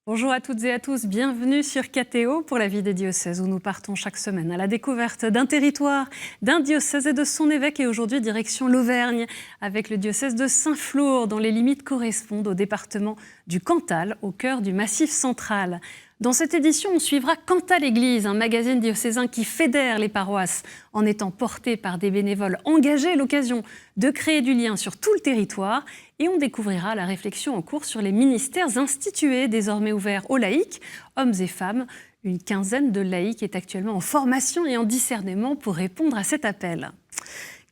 Bonjour à toutes et à tous, bienvenue sur KTO pour la vie des diocèses où nous partons chaque semaine à la découverte d'un territoire, d'un diocèse et de son évêque. Et aujourd'hui, direction l'Auvergne avec le diocèse de Saint-Flour dont les limites correspondent au département du Cantal, au cœur du Massif central. Dans cette édition, on suivra Cantal Église, un magazine diocésain qui fédère les paroisses en étant porté par des bénévoles engagés, l'occasion de créer du lien sur tout le territoire. Et on découvrira la réflexion en cours sur les ministères institués, désormais ouverts aux laïcs, hommes et femmes. Une quinzaine de laïcs est actuellement en formation et en discernement pour répondre à cet appel.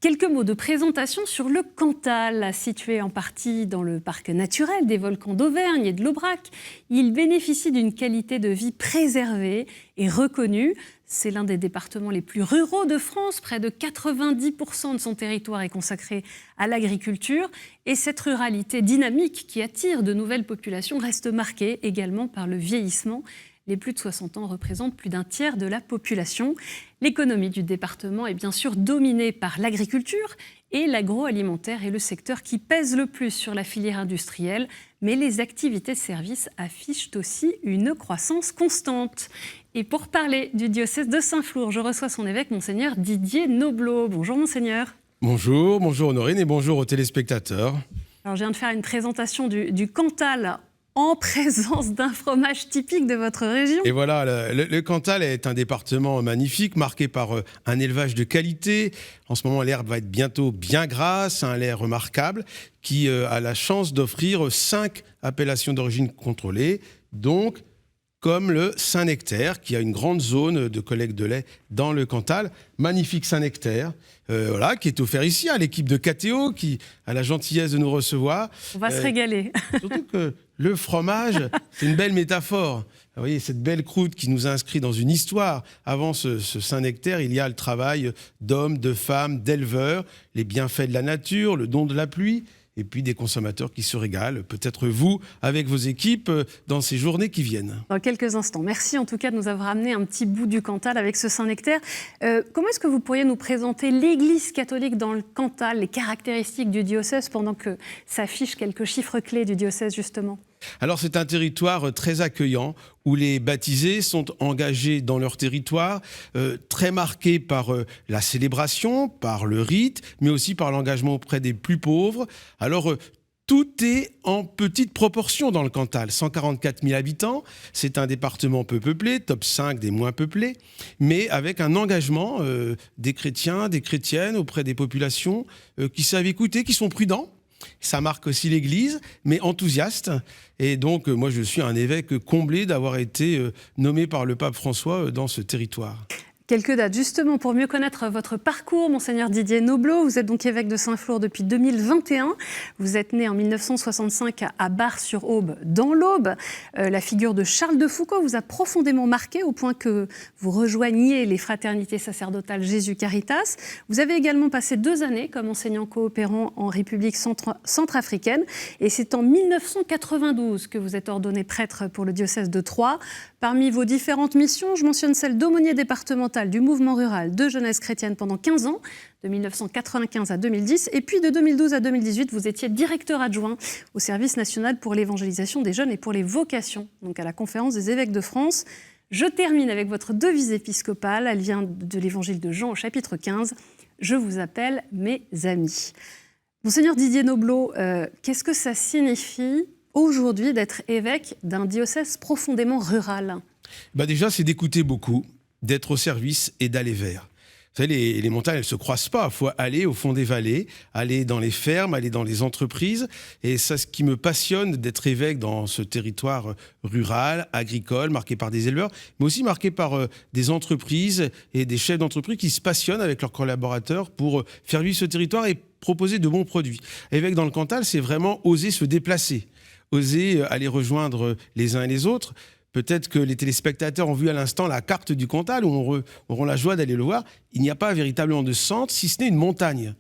Quelques mots de présentation sur le Cantal, situé en partie dans le parc naturel des volcans d'Auvergne et de l'Aubrac. Il bénéficie d'une qualité de vie préservée et reconnue. C'est l'un des départements les plus ruraux de France. Près de 90% de son territoire est consacré à l'agriculture. Et cette ruralité dynamique qui attire de nouvelles populations reste marquée également par le vieillissement. Les plus de 60 ans représentent plus d'un tiers de la population. L'économie du département est bien sûr dominée par l'agriculture et l'agroalimentaire est le secteur qui pèse le plus sur la filière industrielle. Mais les activités de service affichent aussi une croissance constante. Et pour parler du diocèse de Saint-Flour, je reçois son évêque, Monseigneur Didier Nobleau. Bonjour Monseigneur. Bonjour Honorine et bonjour aux téléspectateurs. Alors, je viens de faire une présentation du Cantal en présence d'un fromage typique de votre région. Et voilà, le Cantal est un département magnifique, marqué par un élevage de qualité. En ce moment, l'herbe va être bientôt bien grasse, un lait remarquable, qui a la chance d'offrir 5 appellations d'origine contrôlée, donc comme le Saint-Nectaire, qui a une grande zone de collecte de lait dans le Cantal. Magnifique Saint-Nectaire, qui est offert ici à l'équipe de KTO, qui a la gentillesse de nous recevoir. On va se régaler. Surtout que le fromage, c'est une belle métaphore. Vous voyez, cette belle croûte qui nous inscrit dans une histoire. Avant ce Saint-Nectaire, il y a le travail d'hommes, de femmes, d'éleveurs, les bienfaits de la nature, le don de la pluie, et puis des consommateurs qui se régalent, peut-être vous, avec vos équipes, dans ces journées qui viennent. Dans quelques instants. Merci en tout cas de nous avoir amené un petit bout du Cantal avec ce Saint-Nectaire. Comment est-ce que vous pourriez nous présenter l'Église catholique dans le Cantal, les caractéristiques du diocèse, pendant que s'affichent quelques chiffres clés du diocèse justement ? Alors c'est un territoire très accueillant où les baptisés sont engagés dans leur territoire, très marqué par la célébration, par le rite, mais aussi par l'engagement auprès des plus pauvres. Alors tout est en petite proportion dans le Cantal. 144 000 habitants, c'est un département peu peuplé, top 5 des moins peuplés, mais avec un engagement des chrétiens, des chrétiennes auprès des populations qui savent écouter, qui sont prudents. Ça marque aussi l'Église, mais enthousiaste. Et donc, moi, je suis un évêque comblé d'avoir été nommé par le pape François dans ce territoire. Quelques dates, justement, pour mieux connaître votre parcours, Monseigneur Didier Nobleau. Vous êtes donc évêque de Saint-Flour depuis 2021. Vous êtes né en 1965 à Bar-sur-Aube, dans l'Aube. La figure de Charles de Foucauld vous a profondément marqué au point que vous rejoigniez les fraternités sacerdotales Jésus Caritas. Vous avez également passé 2 années comme enseignant coopérant en République centrafricaine. Et c'est en 1992 que vous êtes ordonné prêtre pour le diocèse de Troyes. Parmi vos différentes missions, je mentionne celle d'aumônier départemental du mouvement rural de jeunesse chrétienne pendant 15 ans, de 1995 à 2010, et puis de 2012 à 2018, vous étiez directeur adjoint au service national pour l'évangélisation des jeunes et pour les vocations, donc à la conférence des évêques de France. Je termine avec votre devise épiscopale, elle vient de l'évangile de Jean au chapitre 15, « Je vous appelle mes amis ». Monseigneur Didier Nobleau, qu'est-ce que ça signifie aujourd'hui d'être évêque d'un diocèse profondément rural ? Déjà, c'est d'écouter beaucoup, d'être au service et d'aller vers. Vous savez, les montagnes, elles ne se croisent pas. Il faut aller au fond des vallées, aller dans les fermes, aller dans les entreprises. Et c'est ce qui me passionne d'être évêque dans ce territoire rural, agricole, marqué par des éleveurs, mais aussi marqué par des entreprises et des chefs d'entreprise qui se passionnent avec leurs collaborateurs pour faire vivre ce territoire et proposer de bons produits. Évêque dans le Cantal, c'est vraiment oser se déplacer, oser aller rejoindre les uns et les autres. Peut-être que les téléspectateurs ont vu à l'instant la carte du Cantal, où auront la joie d'aller le voir. Il n'y a pas véritablement de centre, si ce n'est une montagne.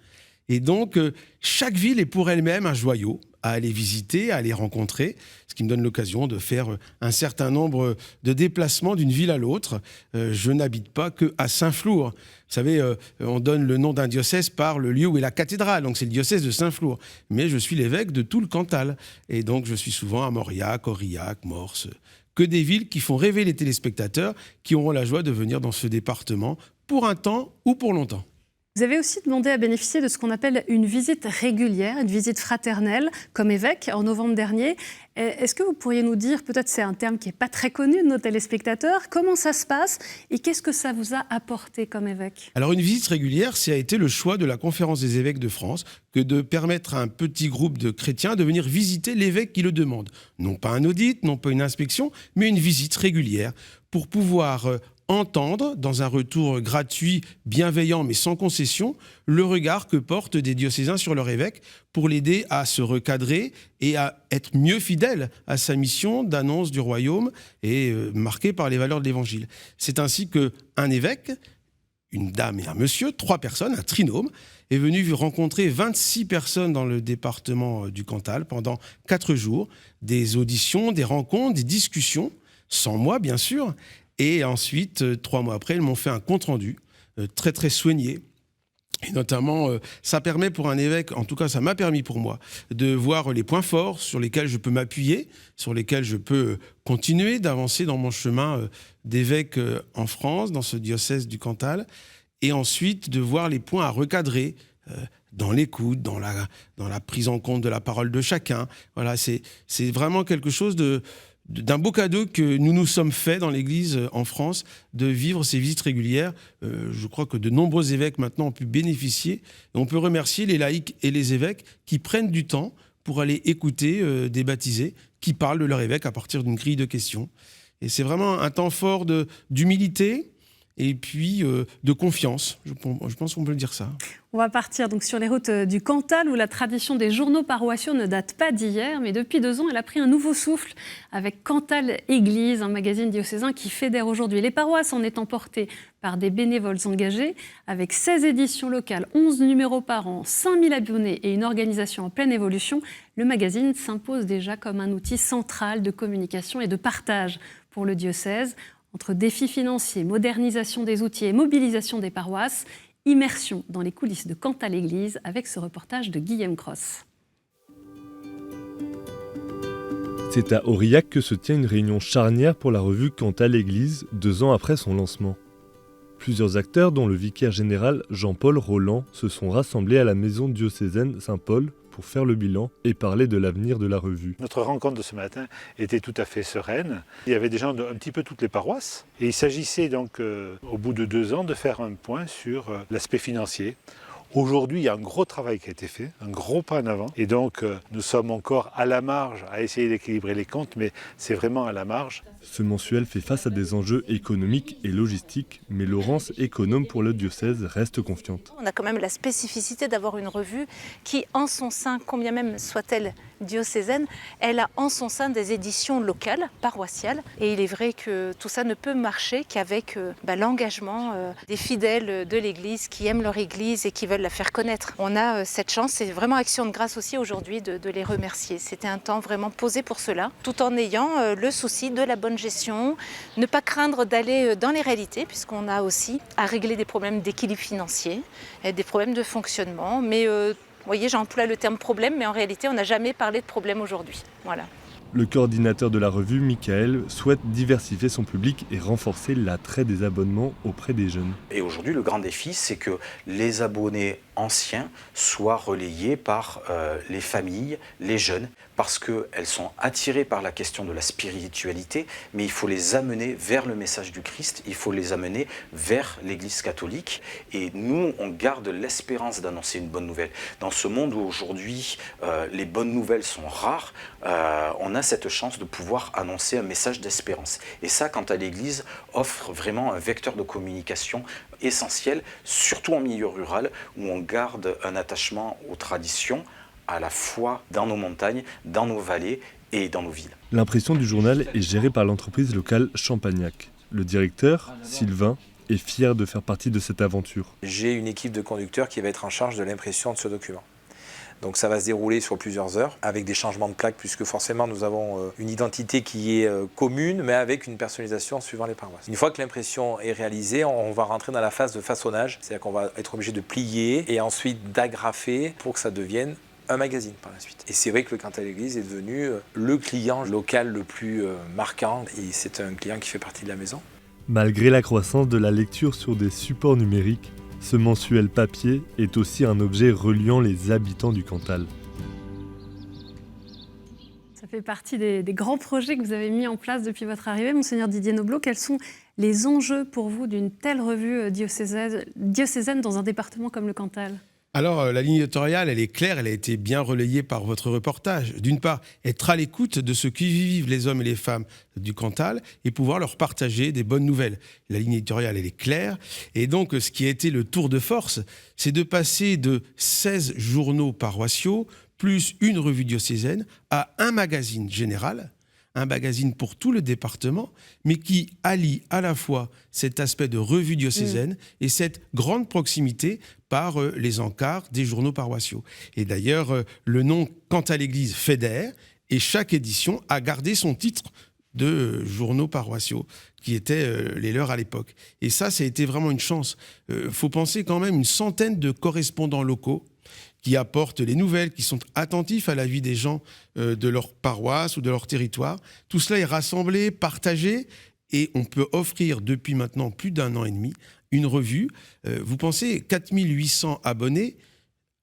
Et donc, chaque ville est pour elle-même un joyau à aller visiter, à aller rencontrer, ce qui me donne l'occasion de faire un certain nombre de déplacements d'une ville à l'autre. Je n'habite pas qu'à Saint-Flour. Vous savez, on donne le nom d'un diocèse par le lieu où est la cathédrale, donc c'est le diocèse de Saint-Flour. Mais je suis l'évêque de tout le Cantal. Et donc, je suis souvent à Mauriac, Aurillac, Morse, que des villes qui font rêver les téléspectateurs, qui auront la joie de venir dans ce département pour un temps ou pour longtemps. Vous avez aussi demandé à bénéficier de ce qu'on appelle une visite régulière, une visite fraternelle, comme évêque, en novembre dernier. Est-ce que vous pourriez nous dire, peut-être c'est un terme qui n'est pas très connu de nos téléspectateurs, comment ça se passe et qu'est-ce que ça vous a apporté comme évêque ? Alors une visite régulière, ça a été le choix de la Conférence des évêques de France que de permettre à un petit groupe de chrétiens de venir visiter l'évêque qui le demande. Non pas un audit, non pas une inspection, mais une visite régulière pour pouvoir entendre, dans un retour gratuit, bienveillant, mais sans concession, le regard que portent des diocésains sur leur évêque pour l'aider à se recadrer et à être mieux fidèle à sa mission d'annonce du royaume et marquée par les valeurs de l'Évangile. C'est ainsi qu'un évêque, une dame et un monsieur, 3 personnes, un trinôme, est venu rencontrer 26 personnes dans le département du Cantal pendant 4 jours, des auditions, des rencontres, des discussions, sans moi bien sûr. Et ensuite, 3 mois après, ils m'ont fait un compte-rendu très très soigné. Et notamment, ça permet pour un évêque, en tout cas ça m'a permis pour moi, de voir les points forts sur lesquels je peux m'appuyer, sur lesquels je peux continuer d'avancer dans mon chemin d'évêque en France, dans ce diocèse du Cantal, et ensuite de voir les points à recadrer dans l'écoute, dans la prise en compte de la parole de chacun. Voilà, c'est vraiment quelque chose d'un beau cadeau que nous nous sommes fait dans l'Église en France, de vivre ces visites régulières. Je crois que de nombreux évêques maintenant ont pu bénéficier. Et on peut remercier les laïcs et les évêques qui prennent du temps pour aller écouter des baptisés qui parlent de leur évêque à partir d'une grille de questions. Et c'est vraiment un temps fort d'humilité et puis de confiance. Je pense qu'on peut dire ça. On va partir donc sur les routes du Cantal où la tradition des journaux paroissiaux ne date pas d'hier, mais depuis 2 ans, elle a pris un nouveau souffle avec Cantal Église, un magazine diocésain qui fédère aujourd'hui les paroisses en étant portées par des bénévoles engagés. Avec 16 éditions locales, 11 numéros par an, 5000 abonnés et une organisation en pleine évolution, le magazine s'impose déjà comme un outil central de communication et de partage pour le diocèse. Entre défis financiers, modernisation des outils et mobilisation des paroisses, immersion dans les coulisses de Cantal Église avec ce reportage de Guillaume Cross. C'est à Aurillac que se tient une réunion charnière pour la revue Cantal Église, 2 ans après son lancement. Plusieurs acteurs, dont le vicaire général Jean-Paul Roland, se sont rassemblés à la maison diocésaine Saint-Paul pour faire le bilan et parler de l'avenir de la revue. Notre rencontre de ce matin était tout à fait sereine. Il y avait des gens d'un petit peu toutes les paroisses. Et il s'agissait donc, au bout de 2 ans, de faire un point sur l'aspect financier. Aujourd'hui, il y a un gros travail qui a été fait, un gros pas en avant. Et donc, nous sommes encore à la marge à essayer d'équilibrer les comptes, mais c'est vraiment à la marge. Ce mensuel fait face à des enjeux économiques et logistiques, mais Laurence, économe pour le diocèse, reste confiante. On a quand même la spécificité d'avoir une revue qui, en son sein, combien même soit-elle diocésaine, elle a en son sein des éditions locales, paroissiales. Et il est vrai que tout ça ne peut marcher qu'avec l'engagement des fidèles de l'Église qui aiment leur Église et qui veulent la faire connaître. On a cette chance, c'est vraiment action de grâce aussi aujourd'hui de les remercier. C'était un temps vraiment posé pour cela, tout en ayant le souci de la bonne gestion, ne pas craindre d'aller dans les réalités, puisqu'on a aussi à régler des problèmes d'équilibre financier, des problèmes de fonctionnement. Mais vous voyez, j'emploie le terme problème, mais en réalité, on n'a jamais parlé de problème aujourd'hui. Voilà. Le coordinateur de la revue, Michael, souhaite diversifier son public et renforcer l'attrait des abonnements auprès des jeunes. Et aujourd'hui, le grand défi, c'est que les abonnés anciens soient relayés par les familles, les jeunes, parce qu'elles sont attirées par la question de la spiritualité, mais il faut les amener vers le message du Christ, il faut les amener vers l'Église catholique. Et nous, on garde l'espérance d'annoncer une bonne nouvelle. Dans ce monde où aujourd'hui, les bonnes nouvelles sont rares, on a cette chance de pouvoir annoncer un message d'espérance. Et ça, Cantal Église offre vraiment un vecteur de communication essentiel, surtout en milieu rural, où on garde un attachement aux traditions, à la fois dans nos montagnes, dans nos vallées et dans nos villes. L'impression du journal est gérée par l'entreprise locale Champagnac. Le directeur, Sylvain, est fier de faire partie de cette aventure. J'ai une équipe de conducteurs qui va être en charge de l'impression de ce document. Donc ça va se dérouler sur plusieurs heures avec des changements de plaques puisque forcément nous avons une identité qui est commune mais avec une personnalisation suivant les paroisses. Une fois que l'impression est réalisée, on va rentrer dans la phase de façonnage, c'est-à-dire qu'on va être obligé de plier et ensuite d'agrafer pour que ça devienne un magazine par la suite. Et c'est vrai que le Cantal Église est devenu le client local le plus marquant et c'est un client qui fait partie de la maison. Malgré la croissance de la lecture sur des supports numériques, ce mensuel papier est aussi un objet reliant les habitants du Cantal. Ça fait partie des grands projets que vous avez mis en place depuis votre arrivée. Monseigneur Didier Nobleau, quels sont les enjeux pour vous d'une telle revue diocésaine dans un département comme le Cantal ? Alors, la ligne éditoriale, elle est claire, elle a été bien relayée par votre reportage. D'une part, être à l'écoute de ce qui vivent les hommes et les femmes du Cantal et pouvoir leur partager des bonnes nouvelles. La ligne éditoriale, elle est claire. Et donc, ce qui a été le tour de force, c'est de passer de 16 journaux paroissiaux, plus une revue diocésaine, à un magazine général, un magazine pour tout le département, mais qui allie à la fois cet aspect de revue diocésaine et cette grande proximité par les encarts des journaux paroissiaux. Et d'ailleurs, le nom Cantal Église fédère, et chaque édition a gardé son titre de journaux paroissiaux, qui étaient les leurs à l'époque. Et ça a été vraiment une chance. Faut penser quand même une centaine de correspondants locaux qui apportent les nouvelles, qui sont attentifs à la vie des gens de leur paroisse ou de leur territoire. Tout cela est rassemblé, partagé, et on peut offrir depuis maintenant plus d'1 an et demi une revue. Vous pensez, 4800 abonnés,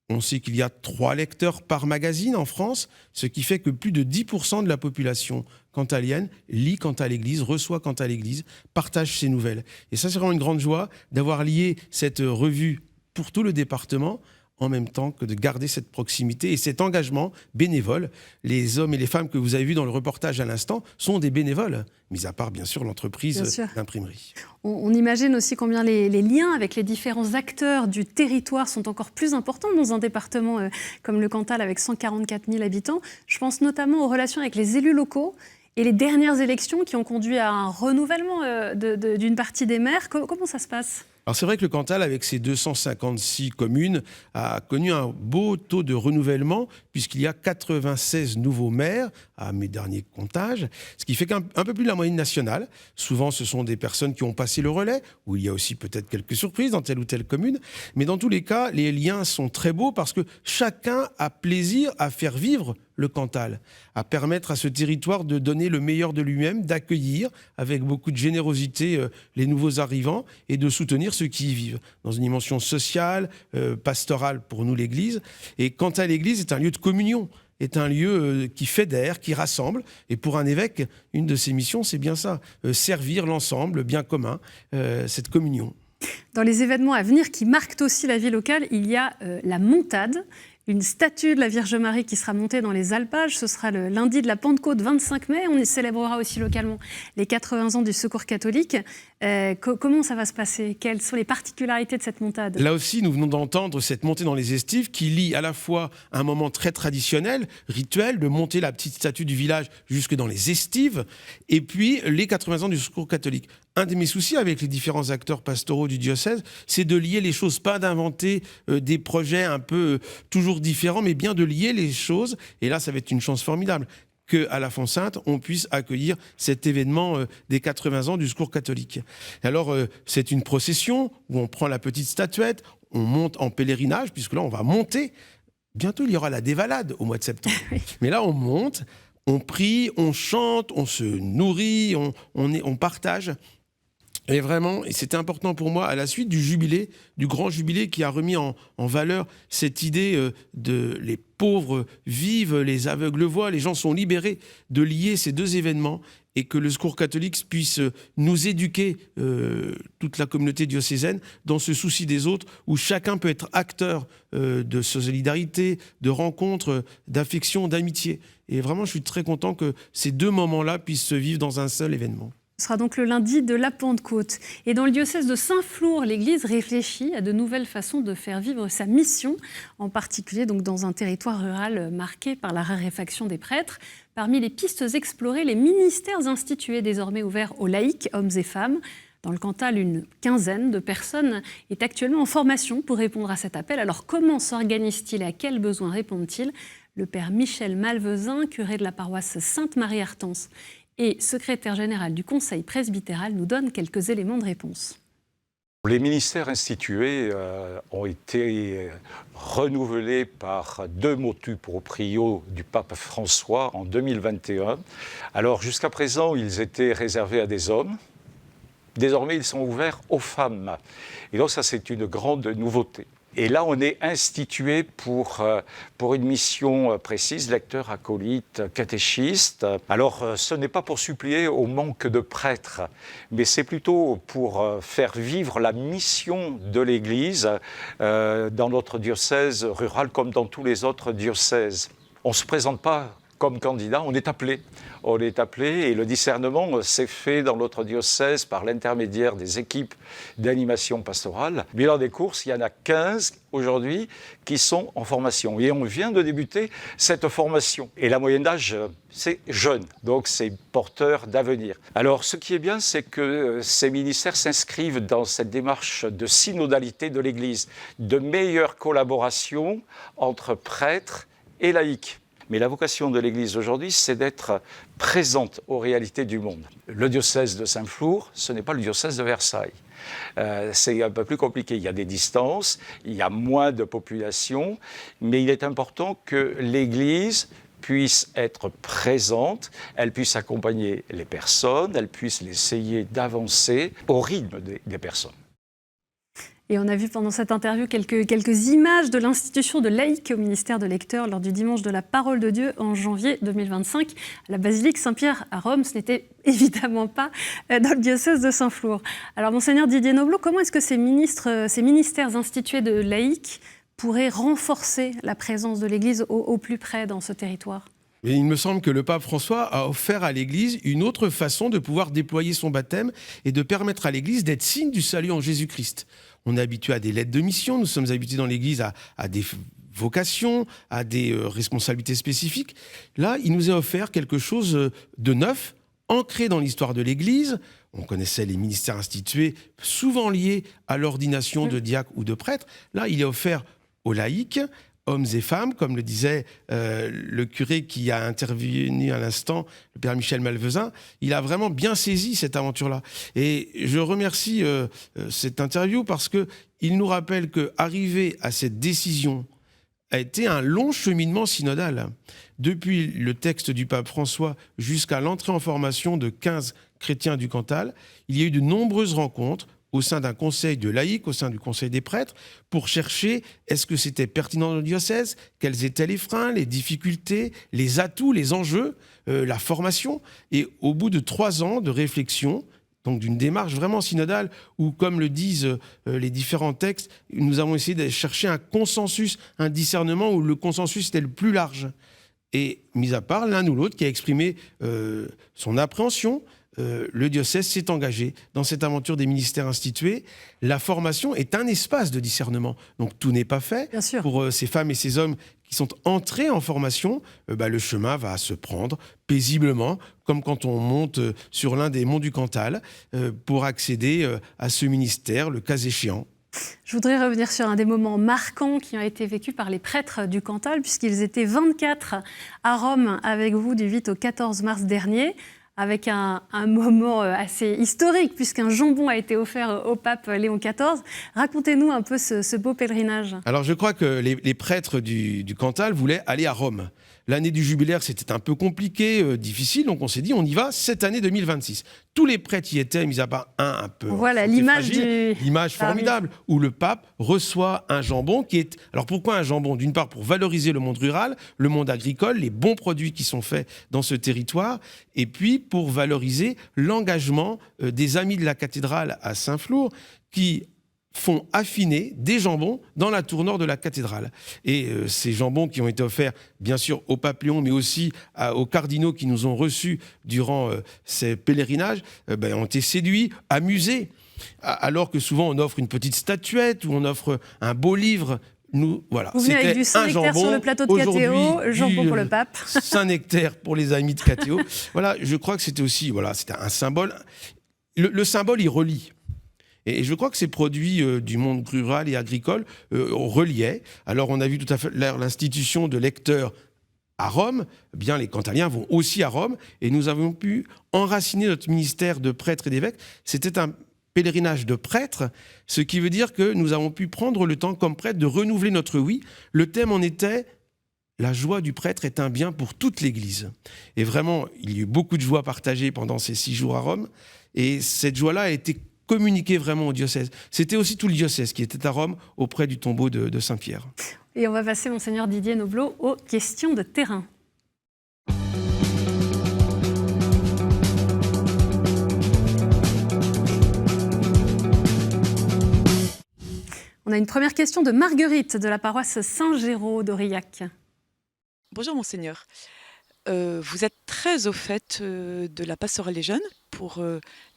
on sait qu'il y a 3 lecteurs par magazine en France, ce qui fait que plus de 10% de la population cantalienne lit Cantal Église, reçoit Cantal Église, partage ses nouvelles. Et ça, c'est vraiment une grande joie d'avoir lié cette revue pour tout le département, en même temps que de garder cette proximité et cet engagement bénévole. Les hommes et les femmes que vous avez vus dans le reportage à l'instant sont des bénévoles, mis à part bien sûr l'entreprise d'imprimerie. On imagine aussi combien les liens avec les différents acteurs du territoire sont encore plus importants dans un département comme le Cantal avec 144 000 habitants. Je pense notamment aux relations avec les élus locaux et les dernières élections qui ont conduit à un renouvellement d'une partie des maires. Comment ça se passe ? Alors c'est vrai que le Cantal, avec ses 256 communes, a connu un beau taux de renouvellement, puisqu'il y a 96 nouveaux maires à mes derniers comptages, ce qui fait qu'un peu plus de la moyenne nationale. Souvent, ce sont des personnes qui ont passé le relais, où il y a aussi peut-être quelques surprises dans telle ou telle commune. Mais dans tous les cas, les liens sont très beaux parce que chacun a plaisir à faire vivre le Cantal, à permettre à ce territoire de donner le meilleur de lui-même, d'accueillir avec beaucoup de générosité les nouveaux arrivants et de soutenir ceux qui y vivent, dans une dimension sociale, pastorale pour nous l'Église. Et Cantal Église est un lieu de communion, est un lieu qui fédère, qui rassemble. Et pour un évêque, une de ses missions, c'est bien ça, servir l'ensemble, le bien commun, cette communion. Dans les événements à venir qui marquent aussi la vie locale, il y a la Montade, une statue de la Vierge Marie qui sera montée dans les alpages. Ce sera le lundi de la Pentecôte, 25 mai. On y célébrera aussi localement les 80 ans du Secours catholique. Comment ça va se passer ? Quelles sont les particularités de cette montade ? Là aussi, nous venons d'entendre cette montée dans les estives qui lie à la fois un moment très traditionnel, rituel, de monter la petite statue du village jusque dans les estives, et puis les 80 ans du Secours catholique. Un de mes soucis avec les différents acteurs pastoraux du diocèse, c'est de lier les choses, pas d'inventer des projets un peu toujours différents, mais bien de lier les choses. Et là, ça va être une chance formidable qu'à la Font-Sainte, on puisse accueillir cet événement des 80 ans du Secours catholique. Alors, c'est une procession où on prend la petite statuette, on monte en pèlerinage, puisque là, on va monter. Bientôt, il y aura la dévalade au mois de septembre. Mais là, on monte, on prie, on chante, on se nourrit, on partage. Et vraiment, et c'était important pour moi, à la suite du jubilé, du grand jubilé qui a remis en valeur cette idée de les pauvres vivent, les aveugles voient, les gens sont libérés, de lier ces deux événements et que le Secours catholique puisse nous éduquer, toute la communauté diocésaine, dans ce souci des autres, où chacun peut être acteur de solidarité, de rencontres, d'affection, d'amitié. Et vraiment, je suis très content que ces deux moments-là puissent se vivre dans un seul événement. Ce sera donc le lundi de la Pentecôte. Et dans le diocèse de Saint-Flour, l'Église réfléchit à de nouvelles façons de faire vivre sa mission, en particulier donc dans un territoire rural marqué par la raréfaction des prêtres. Parmi les pistes explorées, les ministères institués désormais ouverts aux laïcs, hommes et femmes. Dans le Cantal, une quinzaine de personnes est actuellement en formation pour répondre à cet appel. Alors comment s'organise-t-il et à quels besoins répondent-ils? Le père Michel Malvezin, curé de la paroisse Sainte-Marie-Artens et secrétaire général du Conseil presbytéral, nous donne quelques éléments de réponse. Les ministères institués ont été renouvelés par 2 motu proprio du pape François en 2021. Alors jusqu'à présent, ils étaient réservés à des hommes. Désormais, ils sont ouverts aux femmes. Et donc ça, c'est une grande nouveauté. Et là, on est institué pour une mission précise, lecteur, acolyte, catéchiste. Alors, ce n'est pas pour suppléer au manque de prêtres, mais c'est plutôt pour faire vivre la mission de l'Église dans notre diocèse rural comme dans tous les autres diocèses. On ne se présente pas comme candidat, on est appelé. On est appelé et le discernement s'est fait dans notre diocèse par l'intermédiaire des équipes d'animation pastorale. Bilan des courses, il y en a 15 aujourd'hui qui sont en formation. Et on vient de débuter cette formation. Et la moyenne d'âge, c'est jeune, donc c'est porteur d'avenir. Alors ce qui est bien, c'est que ces ministères s'inscrivent dans cette démarche de synodalité de l'Église, de meilleure collaboration entre prêtres et laïcs. Mais la vocation de l'Église aujourd'hui, c'est d'être présente aux réalités du monde. Le diocèse de Saint-Flour, ce n'est pas le diocèse de Versailles. C'est un peu plus compliqué. Il y a des distances, il y a moins de population, mais il est important que l'Église puisse être présente, elle puisse accompagner les personnes, elle puisse essayer d'avancer au rythme des personnes. Et on a vu pendant cette interview quelques images de l'institution de laïcs au ministère de lecteurs lors du dimanche de la Parole de Dieu en janvier 2025 à la basilique Saint-Pierre à Rome. Ce n'était évidemment pas dans le diocèse de Saint-Flour. Alors, monseigneur Didier Nobleau, comment est-ce que ces ministères institués de laïcs pourraient renforcer la présence de l'Église au plus près dans ce territoire ? Mais il me semble que le pape François a offert à l'Église une autre façon de pouvoir déployer son baptême et de permettre à l'Église d'être signe du salut en Jésus-Christ. On est habitué à des lettres de mission, nous sommes habitués dans l'Église à des vocations, à des responsabilités spécifiques. Là, il nous a offert quelque chose de neuf, ancré dans l'histoire de l'Église. On connaissait les ministères institués, souvent liés à l'ordination de diacres ou de prêtres. Là, il est offert aux laïcs, hommes et femmes, comme le disait le curé qui a intervenu à l'instant, le père Michel Malvezin. Il a vraiment bien saisi cette aventure-là. Et je remercie cette interview parce qu'il nous rappelle qu'arriver à cette décision a été un long cheminement synodal. Depuis le texte du pape François jusqu'à l'entrée en formation de 15 chrétiens du Cantal, il y a eu de nombreuses rencontres au sein d'un conseil de laïcs, au sein du conseil des prêtres, pour chercher est-ce que c'était pertinent dans le diocèse, quels étaient les freins, les difficultés, les atouts, les enjeux, la formation. Et au bout de 3 ans de réflexion, donc d'une démarche vraiment synodale, où, comme le disent les différents textes, nous avons essayé de chercher un consensus, un discernement où le consensus était le plus large. Et mis à part l'un ou l'autre qui a exprimé son appréhension, le diocèse s'est engagé dans cette aventure des ministères institués. La formation est un espace de discernement. Donc tout n'est pas fait. Bien sûr. Pour ces femmes et ces hommes qui sont entrés en formation, le chemin va se prendre paisiblement, comme quand on monte sur l'un des monts du Cantal, pour accéder à ce ministère, le cas échéant. Je voudrais revenir sur un des moments marquants qui ont été vécus par les prêtres du Cantal, puisqu'ils étaient 24 à Rome avec vous du 8 au 14 mars dernier, avec un moment assez historique, puisqu'un jambon a été offert au pape Léon XIV. Racontez-nous un peu ce beau pèlerinage. Alors je crois que les prêtres du Cantal voulaient aller à Rome. L'année du jubilaire, c'était un peu compliqué, difficile, donc on s'est dit, on y va cette année 2026. Tous les prêtres y étaient, mis à part un peu... Voilà, l'image l'image formidable, où le pape reçoit un jambon qui est... Alors pourquoi un jambon ? D'une part, pour valoriser le monde rural, le monde agricole, les bons produits qui sont faits dans ce territoire, et puis pour valoriser l'engagement des amis de la cathédrale à Saint-Flour, qui font affiner des jambons dans la tour nord de la cathédrale. Et ces jambons qui ont été offerts, bien sûr, au pape Léon, mais aussi aux cardinaux qui nous ont reçus durant ces pèlerinages, ont été séduits, amusés. Alors que souvent, on offre une petite statuette ou on offre un beau livre. Nous, voilà, vous venez avec du Saint-Nectaire sur le plateau de KTO, jambon pour le pape. Saint-Nectaire pour les amis de KTO. Voilà, je crois que c'était aussi, c'était un symbole. le symbole, il relie. Et je crois que ces produits du monde rural et agricole reliaient. Alors, on a vu tout à fait l'institution de lecteurs à Rome. Eh bien, les Cantaliens vont aussi à Rome. Et nous avons pu enraciner notre ministère de prêtres et d'évêques. C'était un pèlerinage de prêtres, ce qui veut dire que nous avons pu prendre le temps, comme prêtres, de renouveler notre oui. Le thème en était « La joie du prêtre est un bien pour toute l'Église ». Et vraiment, il y a eu beaucoup de joie partagée pendant ces 6 jours à Rome. Et cette joie-là a été communiquer vraiment au diocèse. C'était aussi tout le diocèse qui était à Rome auprès du tombeau de Saint-Pierre. Et on va passer, Monseigneur Didier Nobleau, aux questions de terrain. On a une première question de Marguerite de la paroisse Saint-Géraud d'Aurillac. Bonjour Monseigneur. Vous êtes très au fait de la pastorale des jeunes pour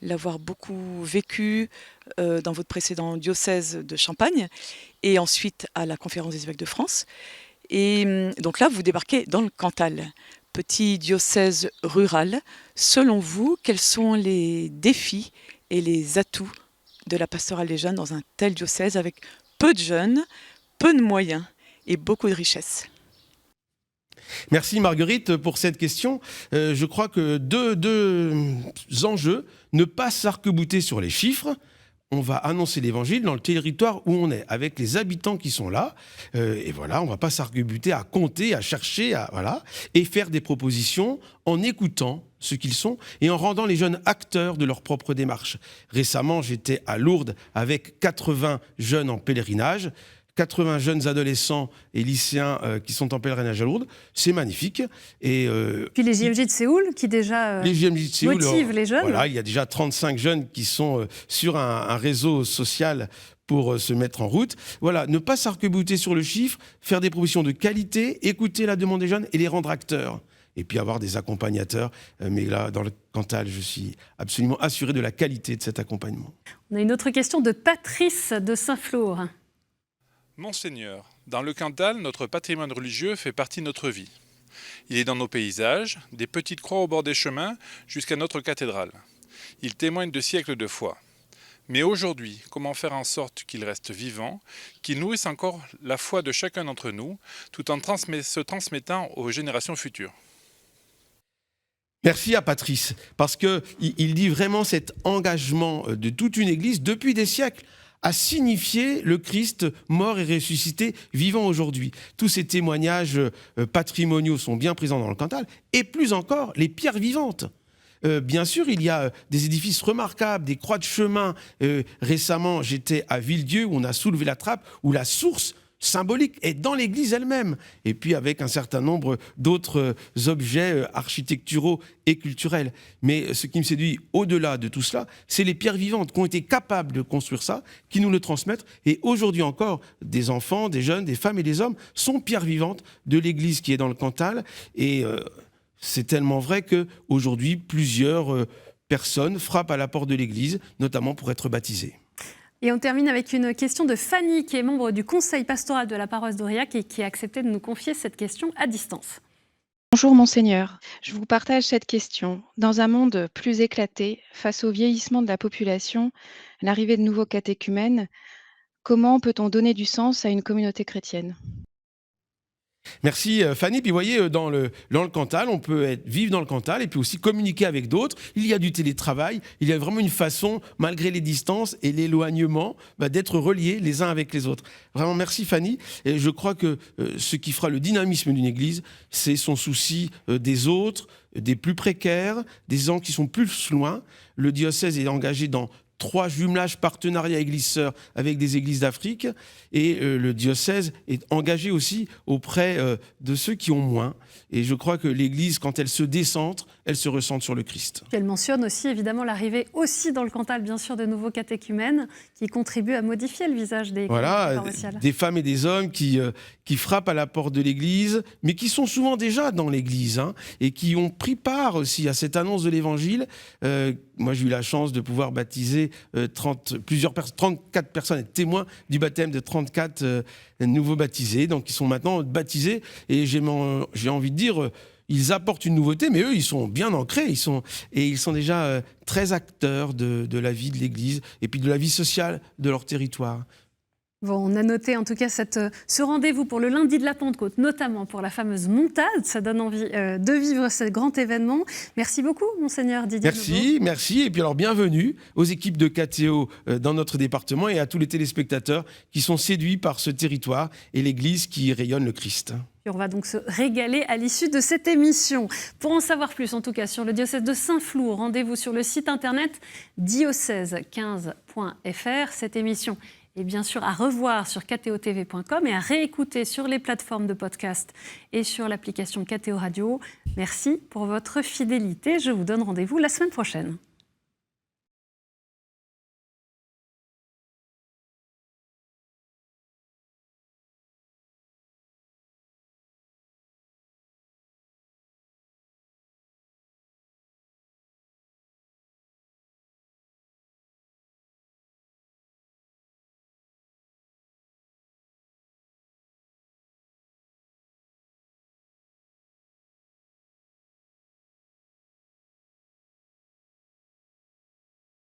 l'avoir beaucoup vécu dans votre précédent diocèse de Champagne et ensuite à la Conférence des évêques de France. Et donc là, vous débarquez dans le Cantal, petit diocèse rural. Selon vous, quels sont les défis et les atouts de la pastorale des jeunes dans un tel diocèse avec peu de jeunes, peu de moyens et beaucoup de richesses? Merci Marguerite pour cette question. Je crois que deux enjeux, ne pas s'arc-bouter sur les chiffres. On va annoncer l'évangile dans le territoire où on est, avec les habitants qui sont là. Et voilà, on ne va pas s'arc-bouter à compter, à chercher, voilà, et faire des propositions en écoutant ce qu'ils sont et en rendant les jeunes acteurs de leur propre démarche. Récemment, j'étais à Lourdes avec 80 jeunes en pèlerinage. 80 jeunes adolescents et lycéens qui sont en pèlerinage à Lourdes, c'est magnifique. Et puis les JMJ de Séoul qui déjà motivent les jeunes. Voilà, il y a déjà 35 jeunes qui sont sur un réseau social pour se mettre en route. Voilà, ne pas s'arc-bouter sur le chiffre, faire des propositions de qualité, écouter la demande des jeunes et les rendre acteurs. Et puis avoir des accompagnateurs. Mais là, dans le Cantal, je suis absolument assuré de la qualité de cet accompagnement. On a une autre question de Patrice de Saint-Flour. Monseigneur, dans le Cantal, notre patrimoine religieux fait partie de notre vie. Il est dans nos paysages, des petites croix au bord des chemins jusqu'à notre cathédrale. Il témoigne de siècles de foi. Mais aujourd'hui, comment faire en sorte qu'il reste vivant, qu'il nourrisse encore la foi de chacun d'entre nous, tout en se transmettant aux générations futures? Merci à Patrice, parce qu'il dit vraiment cet engagement de toute une Église depuis des siècles à signifier le Christ mort et ressuscité, vivant aujourd'hui. Tous ces témoignages patrimoniaux sont bien présents dans le Cantal, et plus encore, les pierres vivantes. Bien sûr, il y a des édifices remarquables, des croix de chemin. Récemment, j'étais à Villedieu, où on a soulevé la trappe, où la source symbolique est dans l'église elle-même. Et puis avec un certain nombre d'autres objets architecturaux et culturels. Mais ce qui me séduit au-delà de tout cela, c'est les pierres vivantes qui ont été capables de construire ça, qui nous le transmettent. Et aujourd'hui encore, des enfants, des jeunes, des femmes et des hommes sont pierres vivantes de l'église qui est dans le Cantal. Et c'est tellement vrai qu'aujourd'hui, plusieurs personnes frappent à la porte de l'église, notamment pour être baptisées. Et on termine avec une question de Fanny, qui est membre du conseil pastoral de la paroisse d'Aurillac et qui a accepté de nous confier cette question à distance. Bonjour Monseigneur, je vous partage cette question. Dans un monde plus éclaté, face au vieillissement de la population, l'arrivée de nouveaux catéchumènes, comment peut-on donner du sens à une communauté chrétienne ? Merci Fanny. Puis vous voyez, dans le Cantal, on peut vivre dans le Cantal et puis aussi communiquer avec d'autres. Il y a du télétravail, il y a vraiment une façon, malgré les distances et l'éloignement, d'être reliés les uns avec les autres. Vraiment, merci Fanny. Et je crois que ce qui fera le dynamisme d'une église, c'est son souci des autres, des plus précaires, des gens qui sont plus loin. Le diocèse est engagé dans 3 jumelages partenariats églises-sœurs avec des églises d'Afrique et le diocèse est engagé aussi auprès de ceux qui ont moins. Et je crois que l'Église, quand elle se décentre, elle se recentre sur le Christ. Elle mentionne aussi évidemment l'arrivée aussi dans le Cantal, bien sûr, de nouveaux catéchumènes qui contribuent à modifier le visage des paroissiales. Des femmes et des hommes qui frappent à la porte de l'Église, mais qui sont souvent déjà dans l'Église et qui ont pris part aussi à cette annonce de l'Évangile. Moi, j'ai eu la chance de pouvoir baptiser 34 personnes, être témoin du baptême de 34 nouveaux baptisés, donc qui sont maintenant baptisés. Et j'ai envie de dire, ils apportent une nouveauté, mais eux, ils sont bien ancrés, ils sont déjà très acteurs de la vie de l'Église et puis de la vie sociale de leur territoire. Bon, on a noté en tout cas ce rendez-vous pour le lundi de la Pentecôte, notamment pour la fameuse montade. Ça donne envie de vivre ce grand événement. Merci beaucoup, Monseigneur Didier Nouveau. Merci. Et puis alors, bienvenue aux équipes de KTO dans notre département et à tous les téléspectateurs qui sont séduits par ce territoire et l'Église qui rayonne le Christ. Et on va donc se régaler à l'issue de cette émission. Pour en savoir plus, en tout cas, sur le diocèse de Saint-Flour, rendez-vous sur le site internet diocèse15.fr. Cette émission est bien sûr à revoir sur ktotv.com et à réécouter sur les plateformes de podcast et sur l'application KTO Radio. Merci pour votre fidélité. Je vous donne rendez-vous la semaine prochaine.